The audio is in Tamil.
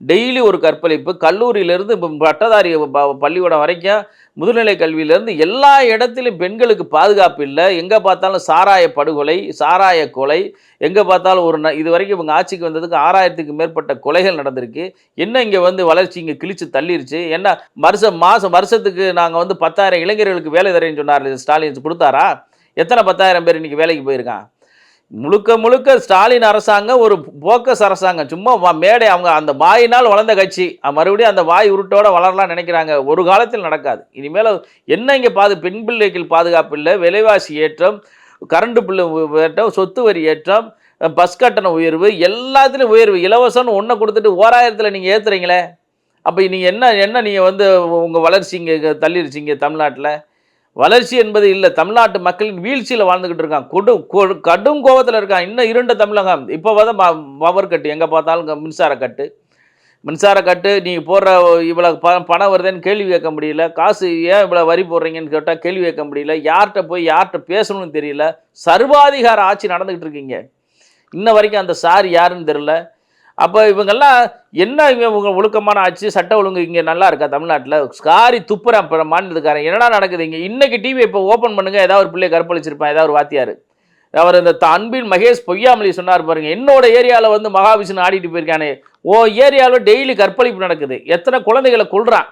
டெய்லி ஒரு கற்பழிப்பு. கல்லூரியிலேருந்து பட்டதாரி பள்ளிக்கூடம் வரைக்கும், முதுநிலை கல்வியிலேருந்து எல்லா இடத்திலும் பெண்களுக்கு பாதுகாப்பு இல்ல. எங்க பார்த்தாலும் சாராய படுகொலை, சாராய கொலை, எங்க பார்த்தாலும் ஒரு இதுவரைக்கும் இவங்க ஆட்சிக்கு வந்ததுக்கு 6000த்துக்கு மேற்பட்ட கொலைகள் நடந்திருக்கு. என்ன இங்க வந்து வளர்ச்சி இங்க கிழிச்சு தள்ளிருச்சு? என்ன வருஷத்துக்கு நாங்க வந்து 10,000 இளைஞர்களுக்கு வேலை தரேன்னு சொன்னாரு ஸ்டாலின் குடுத்தாரா? எத்தன 10,000 பேர் இன்னைக்கு வேலைக்கு போயிருக்கான்? முழுக்க முழுக்க ஸ்டாலின் அரசாங்கம் ஒரு போக்கஸ் அரசாங்கம். சும்மா மேடை அவங்க அந்த வாயினால் வளர்ந்த கட்சி. மறுபடியும் அந்த வாய் உருட்டோட வளரலாம்னு நினைக்கிறாங்க. ஒரு காலத்தில் நடக்காது. இனிமேல என்ன இங்க பெண் பிள்ளைகள் பாதுகாப்பு இல்ல, விலைவாசி ஏற்றம், கரண்ட் பில்லு ஏற்றம், சொத்து வரி ஏற்றம், பஸ் கட்டண உயர்வு, எல்லாத்துலயும் உயர்வு. இலவசம்னு ஒண்ண குடுத்துட்டு 1000த்துல நீங்க ஏத்துறீங்களே! அப்ப நீங்க என்ன என்ன நீங்க வந்து உங்க வளர்ச்சி இங்க தள்ளிருச்சீங்க தமிழ்நாட்டுல? வளர்ச்சி என்பது இல்ல. தமிழ்நாட்டு மக்களின் வீழ்ச்சியில வாழ்ந்துகிட்டு இருக்கான். கடும் கோவத்துல இருக்கான். இன்னும் இருண்ட தமிழகம். இப்ப வந்து பவர் கட் எங்க பார்த்தாலும் மின்சார கட்டு. மின்சார கட்டு நீங்க போடுற இவ்வளவு பணம் வருதுன்னு கேள்வி கேட்க முடியல. காசு ஏன் இவ்வளவு வரி போடுறீங்கன்னு கேட்டா கேள்வி கேட்க முடியல. யார்ட்ட போய் யார்ட்ட பேசணும்னு தெரியல. சர்வாதிகார ஆட்சி நடந்துகிட்டு இருக்கீங்க. இன்ன வரைக்கும் அந்த சார் யாருன்னு தெரியல. அப்ப இவங்கெல்லாம் என்ன இவங்க ஒழுக்கமான ஆட்சி, சட்ட ஒழுங்கு இங்க நல்லா இருக்கா தமிழ்நாட்டுல? காரி துப்புறான் மாநிலத்துக்காரன். என்னடா நடக்குது இங்க? இன்னைக்கு டிவி இப்ப ஓப்பன் பண்ணுங்க. ஏதாவது ஒரு பிள்ளைய கற்பழிச்சிருப்பான். ஏதாவது ஒரு வாத்தியாரு. அவர் இந்த அன்பில் மகேஷ் பொய்யாமொழி சொன்னார் பாருங்க. என்னோட ஏரியால வந்து மகாவிஷ்ணு ஆடிட்டு போயிருக்கானே. ஏரியாவில் டெய்லி கற்பழிப்பு நடக்குது. எத்தனை குழந்தைகளை கொல்றான்.